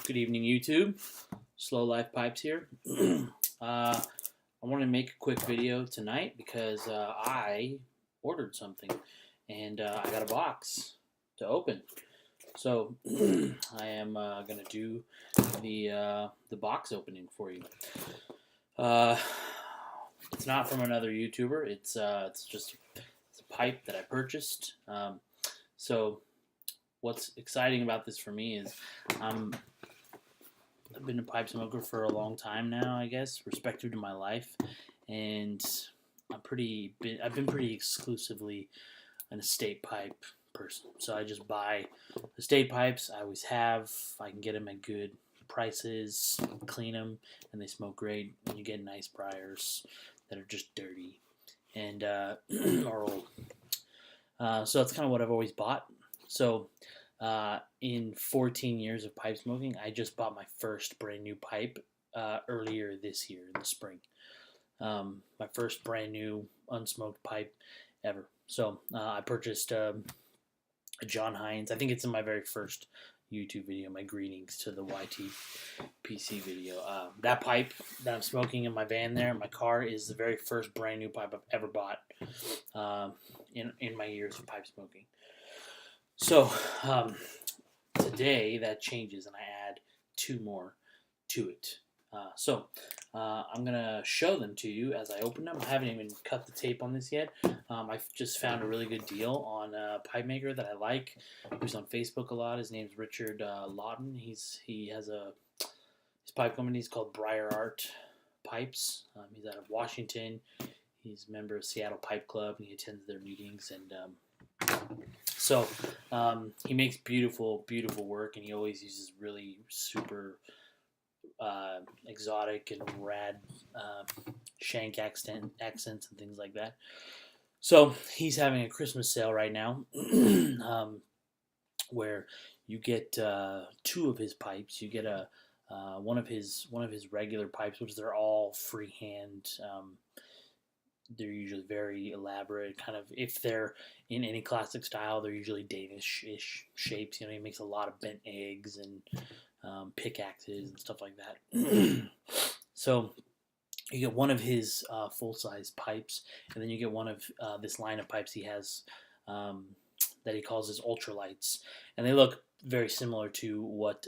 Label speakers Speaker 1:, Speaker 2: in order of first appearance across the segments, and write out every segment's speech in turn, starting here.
Speaker 1: Good evening, YouTube. Slow Life Pipes here. I want to make a quick video tonight because I ordered something and I got a box to open. So I am going to do the box opening for you. It's not from another YouTuber. It's just a pipe that I purchased. So what's exciting about this for me is I've been a pipe smoker for a long time now, I guess, respective to my life, and I've been pretty exclusively an estate pipe person. So I just buy estate pipes. I always have. I can get them at good prices, clean them, and they smoke great. And you get nice briars that are just dirty and are old. So that's kind of what I've always bought. So in 14 years of pipe smoking, I just bought my first brand new pipe earlier this year in the spring. My first brand new unsmoked pipe ever. So I purchased a John Hines. I think it's in my very first YouTube video, my greetings to the YTPC video. That pipe that I'm smoking in my van there, in my car, is the very first brand new pipe I've ever bought in my years of pipe smoking. So today that changes and I add two more to it. I'm going to show them to you as I open them. I haven't even cut the tape on this yet. I've just found a really good deal on a pipe maker that I like. He's on Facebook a lot. His name's Richard Lawton. He has his pipe company is called Briar Art Pipes. He's out of Washington. He's a member of Seattle Pipe Club and he attends their meetings and so he makes beautiful work, and he always uses really super exotic and rad shank accents and things like that. So he's having a Christmas sale right now where you get two of his pipes. You get one of his regular pipes, which they're all freehand. They're usually very elaborate, kind of, if they're in any classic style, they're usually Danish-ish shapes. You know, he makes a lot of bent eggs and pickaxes and stuff like that. So you get one of his full-size pipes, and then you get one of this line of pipes he has that he calls his ultralights. And they look very similar to what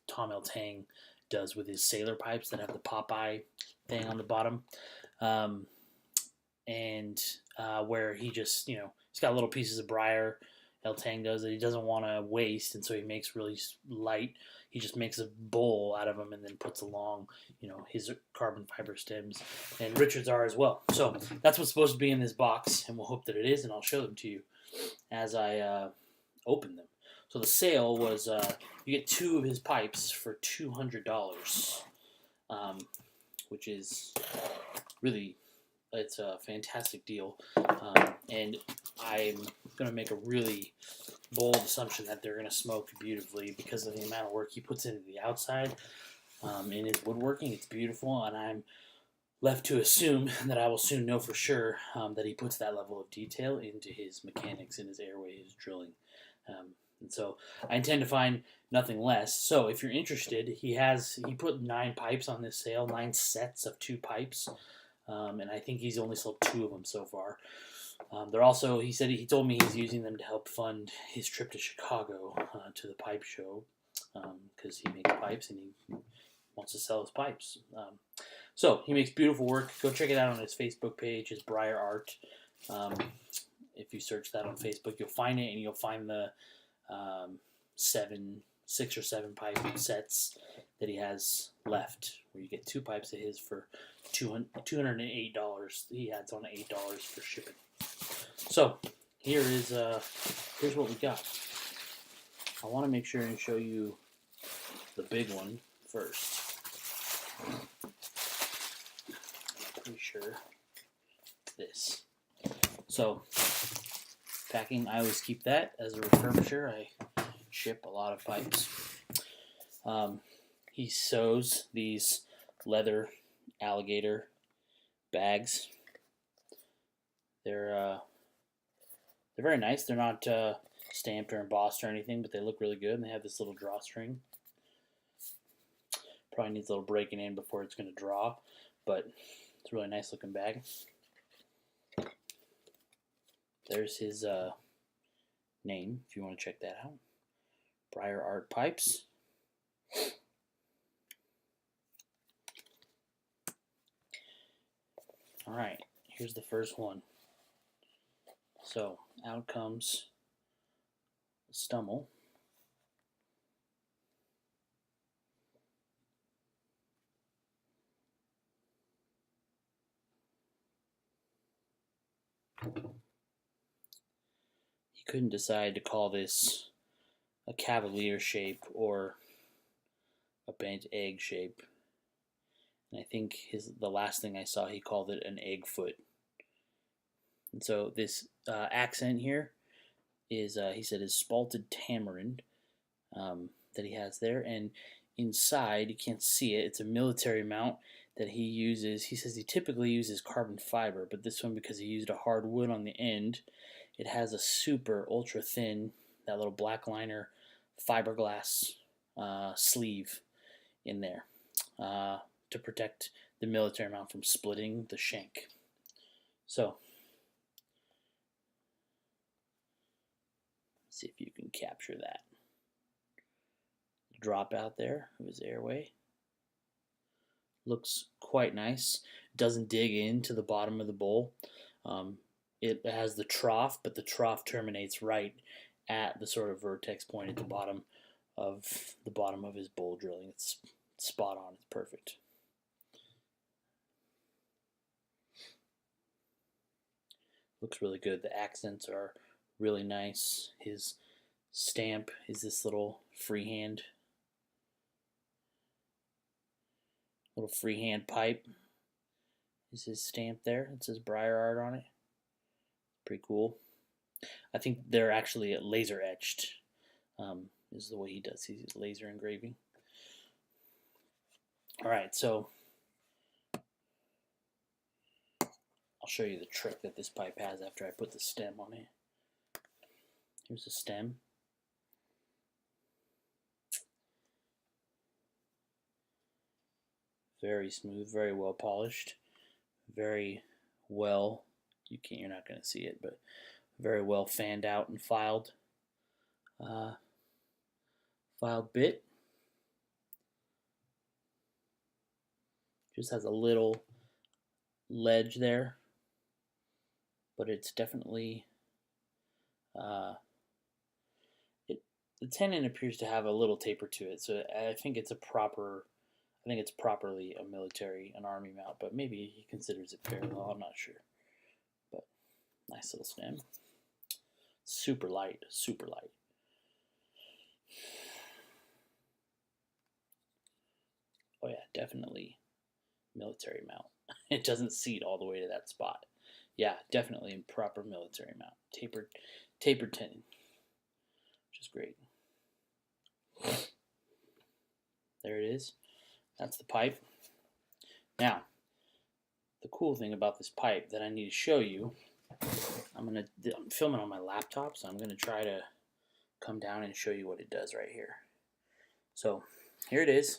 Speaker 1: Tom L. Tang does with his sailor pipes that have the Popeye thing on the bottom. Where he just, he's got little pieces of briar, El Tang does, that he doesn't want to waste, and so he makes really light. He just makes a bowl out of them and then puts along, his carbon fiber stems, and Richard's are as well. So that's what's supposed to be in this box, and we'll hope that it is, and I'll show them to you as I open them. So the sale was, you get two of his pipes for $200, which is really... It's a fantastic deal, and I'm going to make a really bold assumption that they're going to smoke beautifully because of the amount of work he puts into the outside. In his woodworking, it's beautiful, and I'm left to assume that I will soon know for sure that he puts that level of detail into his mechanics, in his airway, his drilling. And so I intend to find nothing less. So if you're interested, he put 9 pipes on this sale, 9 sets of 2 pipes. And I think he's only sold 2 of them so far. They're also, he told me he's using them to help fund his trip to Chicago to the pipe show because he makes pipes and he wants to sell his pipes. So he makes beautiful work. Go check it out on his Facebook page, his Briar Art. If you search that on Facebook, you'll find it, and you'll find the 6 or 7 pipe sets that he has left, where you get 2 pipes of his for $208. He adds on $8 for shipping. So here's what we got. I want to make sure and show you the big one first. I'm pretty sure it's this. So packing, I always keep that as a refurbisher. I ship a lot of pipes. He sews these leather alligator bags. They're very nice. They're not stamped or embossed or anything, but they look really good, and they have this little drawstring. Probably needs a little breaking in before it's going to draw, but it's a really nice looking bag. There's his name if you want to check that out. Briar Art Pipes. Alright, here's the first one. So out comes the Stummel. He couldn't decide to call this a cavalier shape or a bent egg shape. And I think the last thing I saw, he called it an egg foot. And so this accent here is, he said, is spalted tamarind that he has there. And inside, you can't see it, it's a military mount that he uses. He says he typically uses carbon fiber, but this one, because he used a hard wood on the end, it has a super ultra thin, that little black liner fiberglass sleeve in there to protect the military mount from splitting the shank. So, see if you can capture that. Drop out there of his airway. Looks quite nice. Doesn't dig into the bottom of the bowl. It has the trough, but the trough terminates right at the sort of vertex point at the bottom of his bowl drilling. It's spot on. It's perfect. Looks really good. The accents are really nice. His stamp is this little freehand pipe. Is his stamp there? It says Briar Art on it. Pretty cool. I think they're actually laser etched. Is the way he does his laser engraving. Alright, so I'll show you the trick that this pipe has after I put the stem on it. Here's the stem. Very smooth, very well polished, very well, you're not going to see it, but very well fanned out and filed bit. Just has a little ledge there, but it's definitely the tenon appears to have a little taper to it, so I think it's properly a military, an army mount, but maybe he considers it parallel, I'm not sure. But nice little stem. Super light, super light. Oh yeah, definitely military mount. It doesn't seat all the way to that spot. Yeah, definitely in proper military mount. Tapered tenon, which is great. There it is. That's the pipe. Now, the cool thing about this pipe that I need to show you, I'm filming on my laptop, so I'm going to try to come down and show you what it does right here. So, here it is.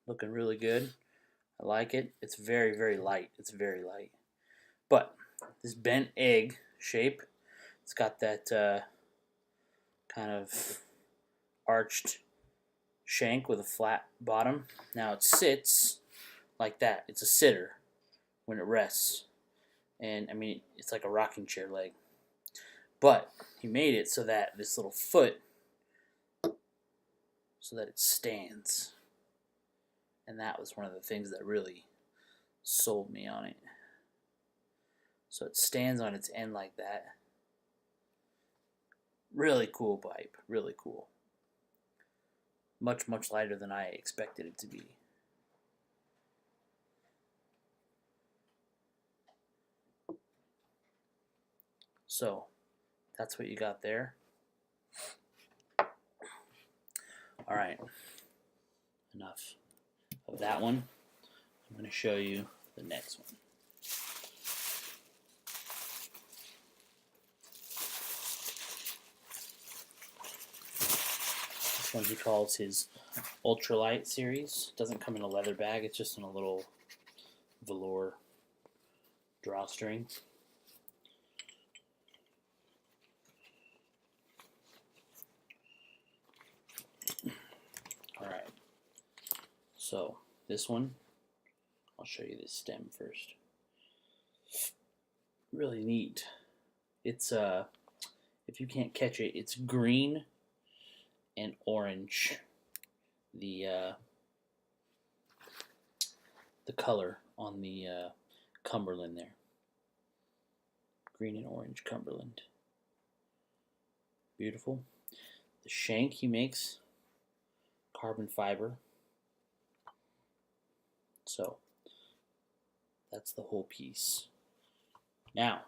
Speaker 1: Looking really good. I like it. It's very, very light. It's very light. But, this bent egg shape, it's got that kind of arched shank with a flat bottom. Now it sits like that. It's a sitter when it rests. And I mean, it's like a rocking chair leg. But he made it so that this little foot, so that it stands. And that was one of the things that really sold me on it. So it stands on its end like that. Really cool pipe. Really cool. Much, much lighter than I expected it to be. So, that's what you got there. Alright. Enough of that one. I'm going to show you the next one. This one he calls his ultralight series. Doesn't come in a leather bag. It's just in a little velour drawstring. Alright, so this one, I'll show you this stem first. Really neat. It's if you can't catch it, it's green and orange. The color on the Cumberland there. Green and orange Cumberland. Beautiful. The shank he makes, carbon fiber. So that's the whole piece. Now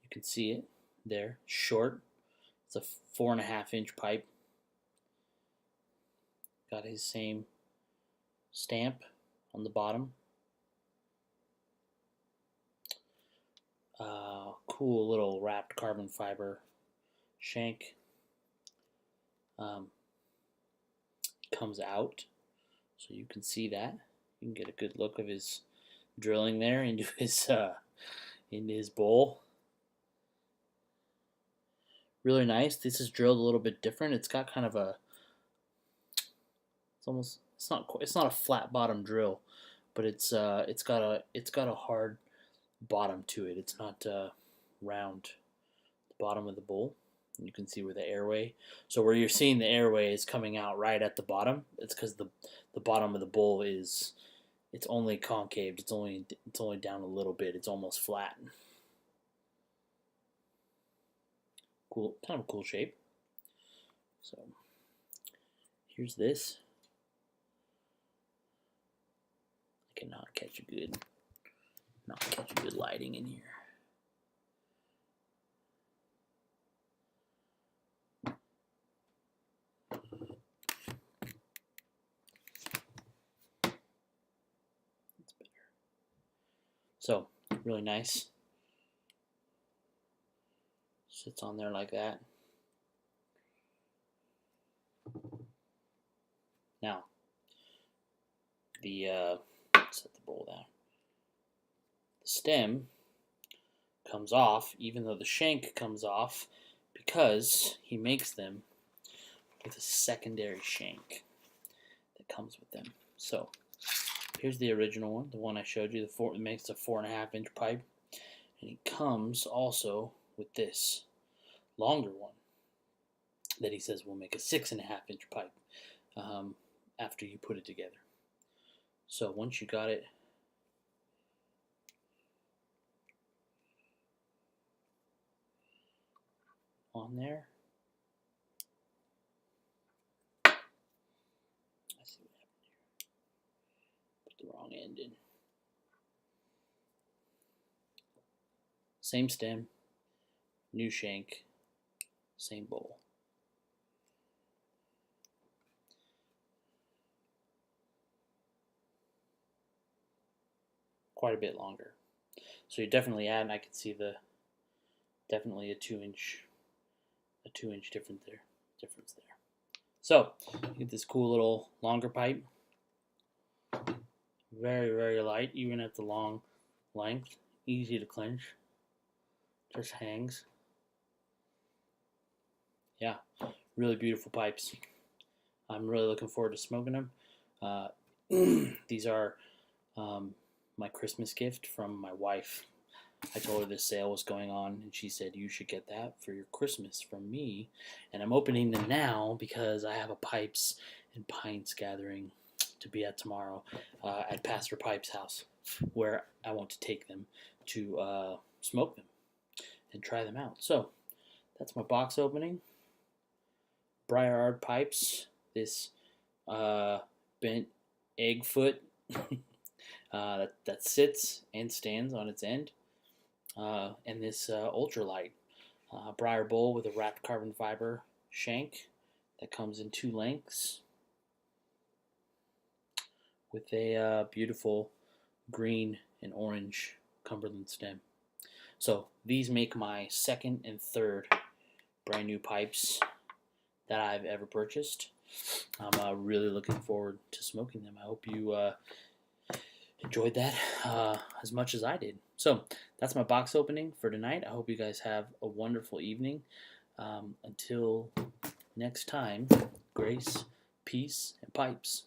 Speaker 1: you can see it there, short. It's a 4.5-inch pipe. Got his same stamp on the bottom. Cool little wrapped carbon fiber shank. Comes out, so you can see that. You can get a good look of his drilling there into his bowl. Really nice. This is drilled a little bit different. It's got kind of a, it's not a flat bottom drill, but it's got a hard bottom to it. It's not round. The bottom of the bowl. You can see where the airway. So where you're seeing the airway is coming out right at the bottom. It's because the bottom of the bowl it's only concaved. It's only down a little bit. It's almost flat. Cool, kind of a cool shape. So here's this. I cannot catch a good lighting in here. So, really nice. Sits on there like that. Now, set the bowl down. The stem comes off, even though the shank comes off, because he makes them with a secondary shank that comes with them. So, here's the original one, the one I showed you. It makes a 4.5-inch pipe, and it comes also with this longer one that he says will make a 6.5-inch pipe after you put it together. So once you got it on there, I see what happened here. Put the wrong end in. Same stem, new shank, same bowl. Quite a bit longer. So you definitely add, and I can see definitely a 2-inch difference there. So you get this cool little longer pipe. Very, very light, even at the long length. Easy to clench. Just hangs. Yeah, really beautiful pipes. I'm really looking forward to smoking them. These are my Christmas gift from my wife. I told her this sale was going on, and she said, you should get that for your Christmas from me. And I'm opening them now because I have a pipes and pints gathering to be at tomorrow at Pastor Pipe's house, where I want to take them to smoke them and try them out. So that's my box opening. Briar Art Pipes, this bent egg foot that sits and stands on its end, and this ultralight briar bowl with a wrapped carbon fiber shank that comes in 2 lengths with a beautiful green and orange Cumberland stem. So these make my second and third brand new pipes that I've ever purchased. I'm really looking forward to smoking them. I hope you enjoyed that as much as I did. So that's my box opening for tonight. I hope you guys have a wonderful evening. Until next time, grace, peace, and pipes.